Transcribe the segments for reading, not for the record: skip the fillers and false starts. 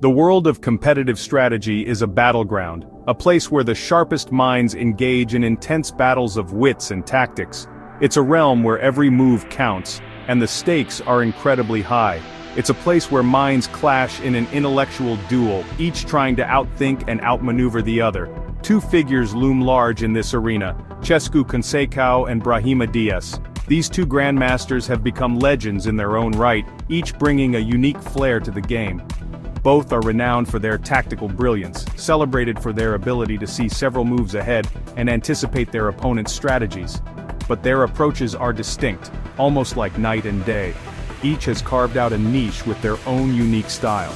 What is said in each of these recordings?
The world of competitive strategy is a battleground, a place where the sharpest minds engage in intense battles of wits and tactics. It's a realm where every move counts, and the stakes are incredibly high. It's a place where minds clash in an intellectual duel, each trying to outthink and outmaneuver the other. Two figures loom large in this arena, Cescu Conceicao and Brahima. These two grandmasters have become legends in their own right, each bringing a unique flair to the game. Both are renowned for their tactical brilliance, celebrated for their ability to see several moves ahead and anticipate their opponent's strategies. But their approaches are distinct, almost like night and day. Each has carved out a niche with their own unique style.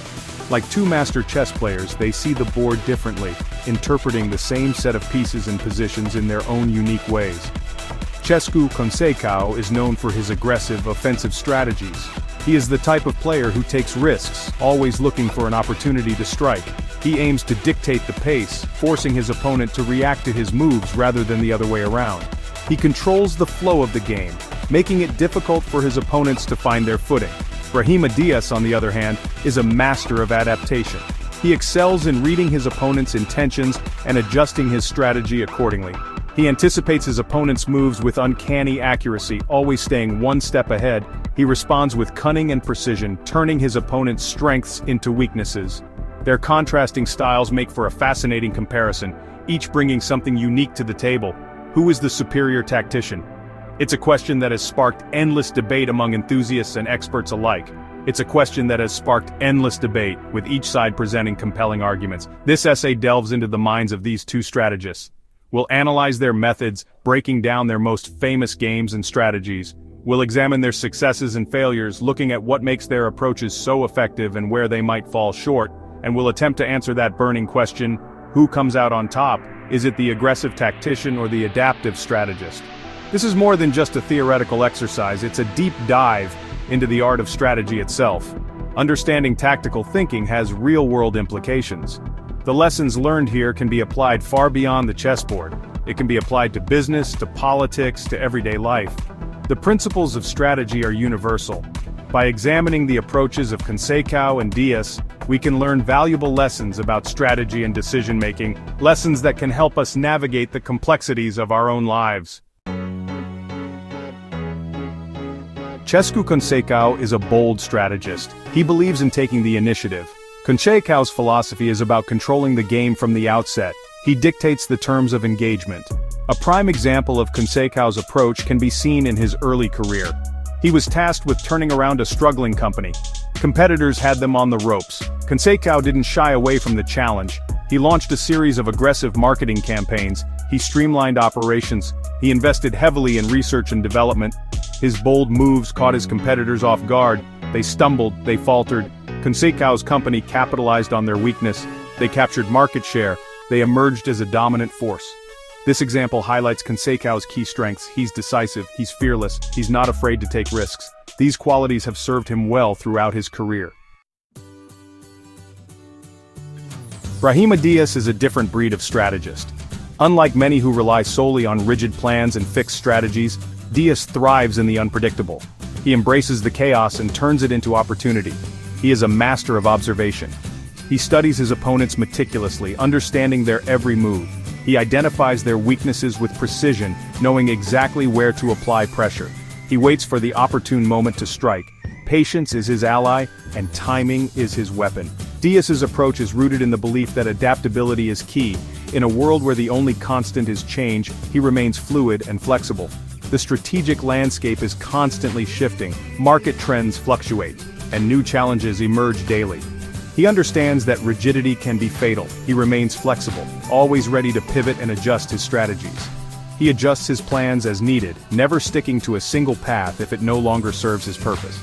Like two master chess players, they see the board differently, interpreting the same set of pieces and positions in their own unique ways. Cescu Conceicao is known for his aggressive, offensive strategies. He is the type of player who takes risks, always looking for an opportunity to strike. He aims to dictate the pace, forcing his opponent to react to his moves rather than the other way around. He controls the flow of the game, making it difficult for his opponents to find their footing. Brahima, on the other hand, is a master of adaptation. He excels in reading his opponent's intentions and adjusting his strategy accordingly. He anticipates his opponent's moves with uncanny accuracy, always staying one step ahead. He responds with cunning and precision, turning his opponent's strengths into weaknesses. Their contrasting styles make for a fascinating comparison, each bringing something unique to the table. Who is the superior tactician? It's a question that has sparked endless debate among enthusiasts and experts alike. It's a question that has sparked endless debate, with each side presenting compelling arguments. This essay delves into the minds of these two strategists. We'll analyze their methods, breaking down their most famous games and strategies. We'll examine their successes and failures, looking at what makes their approaches so effective and where they might fall short, and we'll attempt to answer that burning question: who comes out on top? Is it the aggressive tactician or the adaptive strategist? This is more than just a theoretical exercise, it's a deep dive into the art of strategy itself. Understanding tactical thinking has real-world implications. The lessons learned here can be applied far beyond the chessboard. It can be applied to business, to politics, to everyday life. The principles of strategy are universal. By examining the approaches of Conceicao and Dias, we can learn valuable lessons about strategy and decision-making, lessons that can help us navigate the complexities of our own lives. Cescu Conceicao is a bold strategist. He believes in taking the initiative. Conceicao's philosophy is about controlling the game from the outset. He dictates the terms of engagement. A prime example of Conceicao's approach can be seen in his early career. He was tasked with turning around a struggling company. Competitors had them on the ropes. Conceicao didn't shy away from the challenge. He launched a series of aggressive marketing campaigns. He streamlined operations. He invested heavily in research and development. His bold moves caught his competitors off guard. They stumbled, they faltered. Conceicao's company capitalized on their weakness. They captured market share. They emerged as a dominant force. This example highlights Conceicao's key strengths. He's decisive, he's fearless, he's not afraid to take risks. These qualities have served him well throughout his career. Brahima is a different breed of strategist. Unlike many who rely solely on rigid plans and fixed strategies, Dias thrives in the unpredictable. He embraces the chaos and turns it into opportunity. He is a master of observation. He studies his opponents meticulously, understanding their every move. He identifies their weaknesses with precision, knowing exactly where to apply pressure. He waits for the opportune moment to strike. Patience is his ally, and timing is his weapon. Dias's approach is rooted in the belief that adaptability is key. In a world where the only constant is change, he remains fluid and flexible. The strategic landscape is constantly shifting, market trends fluctuate, and new challenges emerge daily. He understands that rigidity can be fatal. He remains flexible, always ready to pivot and adjust his strategies. He adjusts his plans as needed, never sticking to a single path if it no longer serves his purpose.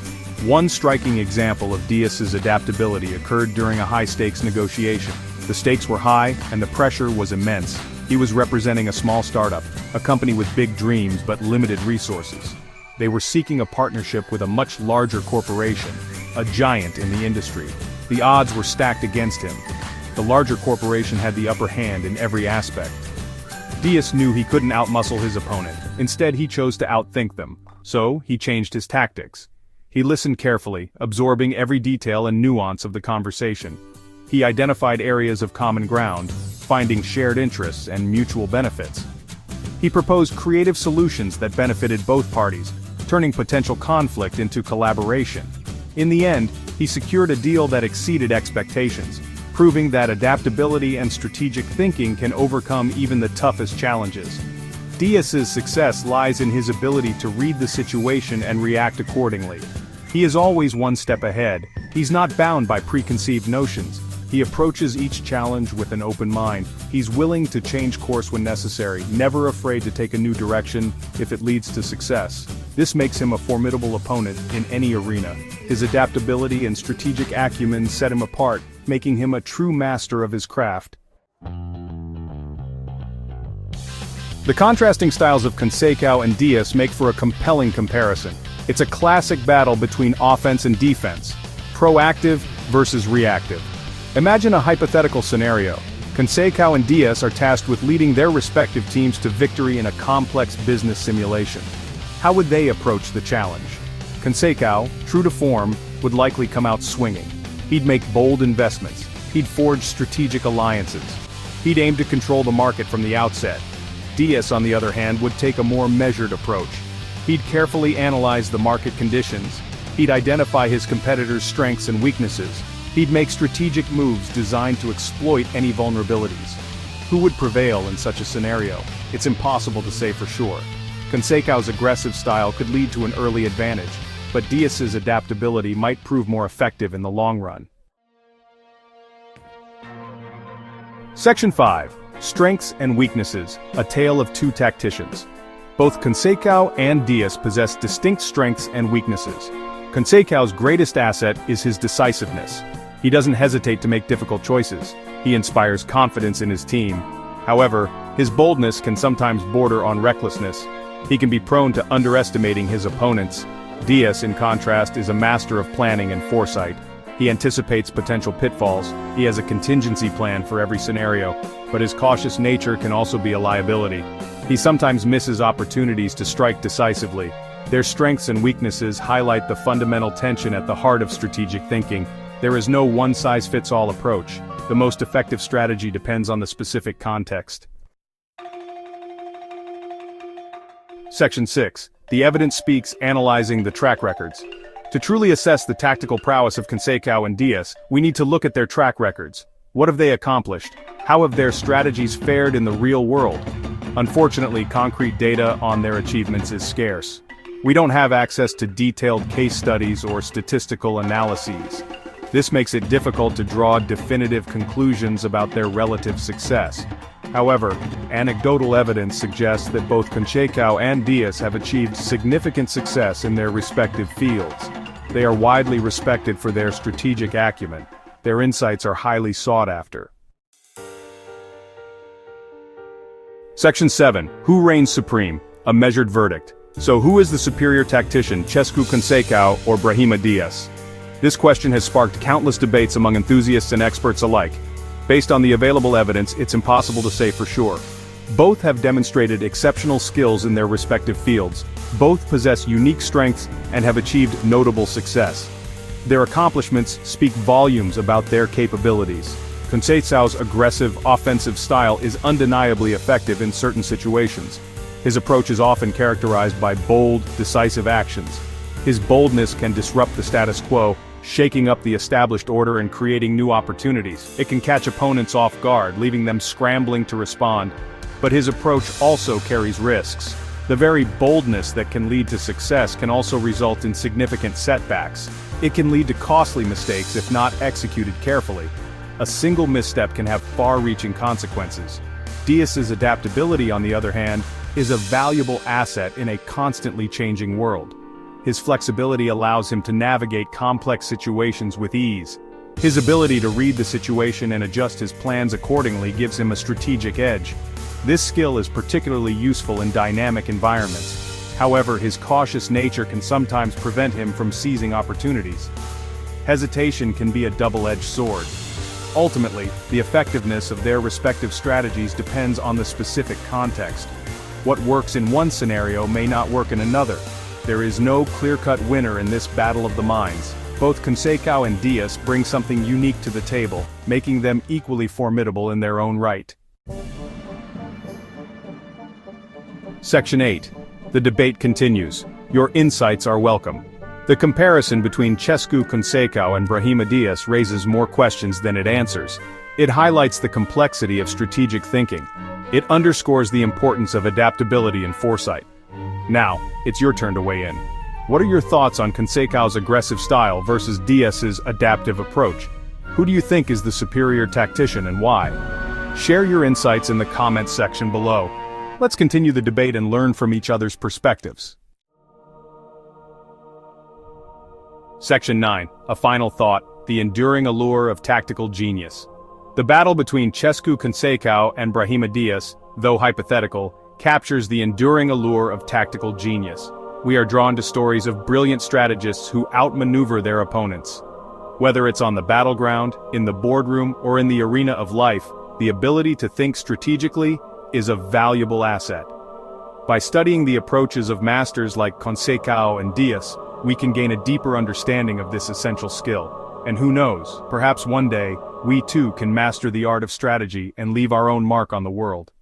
One striking example of Dias's adaptability occurred during a high-stakes negotiation. The stakes were high, and the pressure was immense. He was representing a small startup, a company with big dreams but limited resources. They were seeking a partnership with a much larger corporation, a giant in the industry. The odds were stacked against him. The larger corporation had the upper hand in every aspect. Dias knew he couldn't outmuscle his opponent. Instead, he chose to outthink them. So, he changed his tactics. He listened carefully, absorbing every detail and nuance of the conversation. He identified areas of common ground, finding shared interests and mutual benefits. He proposed creative solutions that benefited both parties, turning potential conflict into collaboration. In the end, he secured a deal that exceeded expectations, proving that adaptability and strategic thinking can overcome even the toughest challenges. Diaz's success lies in his ability to read the situation and react accordingly. He is always one step ahead. He's not bound by preconceived notions. He approaches each challenge with an open mind. He's willing to change course when necessary, never afraid to take a new direction if it leads to success. This makes him a formidable opponent in any arena. His adaptability and strategic acumen set him apart, making him a true master of his craft. The contrasting styles of Conceicao and Diaz make for a compelling comparison. It's a classic battle between offense and defense, proactive versus reactive. Imagine a hypothetical scenario. Conceicao and Diaz are tasked with leading their respective teams to victory in a complex business simulation. How would they approach the challenge? Conceicao, true to form, would likely come out swinging. He'd make bold investments. He'd forge strategic alliances. He'd aim to control the market from the outset. Diaz, on the other hand, would take a more measured approach. He'd carefully analyze the market conditions. He'd identify his competitors' strengths and weaknesses. He'd make strategic moves designed to exploit any vulnerabilities. Who would prevail in such a scenario? It's impossible to say for sure. Conceicao's aggressive style could lead to an early advantage, but Diaz's adaptability might prove more effective in the long run. Section 5. Strengths and Weaknesses, a tale of two tacticians. Both Conceicao and Diaz possess distinct strengths and weaknesses. Conceicao's greatest asset is his decisiveness. He doesn't hesitate to make difficult choices. He inspires confidence in his team. However, his boldness can sometimes border on recklessness. He can be prone to underestimating his opponents. Diaz, in contrast, is a master of planning and foresight. He anticipates potential pitfalls. He has a contingency plan for every scenario, but his cautious nature can also be a liability. He sometimes misses opportunities to strike decisively. Their strengths and weaknesses highlight the fundamental tension at the heart of strategic thinking. There is no one-size-fits-all approach. The most effective strategy depends on the specific context. Section 6. The evidence speaks, analyzing the track records. To truly assess the tactical prowess of Conceicao and Diaz, we need to look at their track records. What have they accomplished? How have their strategies fared in the real world? Unfortunately, concrete data on their achievements is scarce. We don't have access to detailed case studies or statistical analyses. This makes it difficult to draw definitive conclusions about their relative success. However, anecdotal evidence suggests that both Conceicao and Diaz have achieved significant success in their respective fields. They are widely respected for their strategic acumen. Their insights are highly sought after. Section 7. Who reigns supreme? A measured verdict. So who is the superior tactician, Cescu Conceicao or Brahima Diaz? This question has sparked countless debates among enthusiasts and experts alike. Based on the available evidence, it's impossible to say for sure. Both have demonstrated exceptional skills in their respective fields. Both possess unique strengths and have achieved notable success. Their accomplishments speak volumes about their capabilities. Conceicao's aggressive, offensive style is undeniably effective in certain situations. His approach is often characterized by bold, decisive actions. His boldness can disrupt the status quo, shaking up the established order and creating new opportunities. It can catch opponents off guard, leaving them scrambling to respond. But his approach also carries risks. The very boldness that can lead to success can also result in significant setbacks. It can lead to costly mistakes if not executed carefully. A single misstep can have far-reaching consequences. Diaz's adaptability, on the other hand, is a valuable asset in a constantly changing world. His flexibility allows him to navigate complex situations with ease. His ability to read the situation and adjust his plans accordingly gives him a strategic edge. This skill is particularly useful in dynamic environments. However, his cautious nature can sometimes prevent him from seizing opportunities. Hesitation can be a double-edged sword. Ultimately, the effectiveness of their respective strategies depends on the specific context. What works in one scenario may not work in another. There is no clear-cut winner in this battle of the minds. Both Conceicao and Diaz bring something unique to the table, making them equally formidable in their own right. Section 8. The debate continues. Your insights are welcome. The comparison between Cescu Conceicao and Brahima Diaz raises more questions than it answers. It highlights the complexity of strategic thinking. It underscores the importance of adaptability and foresight. Now, it's your turn to weigh in. What are your thoughts on Conceicao's aggressive style versus Diaz's adaptive approach? Who do you think is the superior tactician and why? Share your insights in the comments section below. Let's continue the debate and learn from each other's perspectives. Section 9. A final thought, the enduring allure of tactical genius. The battle between Cescu Conceicao and Brahima Diaz, though hypothetical, captures the enduring allure of tactical genius. We are drawn to stories of brilliant strategists who outmaneuver their opponents. Whether it's on the battleground, in the boardroom, or in the arena of life, the ability to think strategically is a valuable asset. By studying the approaches of masters like Conceicao and Diaz, we can gain a deeper understanding of this essential skill. And who knows, perhaps one day, we too can master the art of strategy and leave our own mark on the world.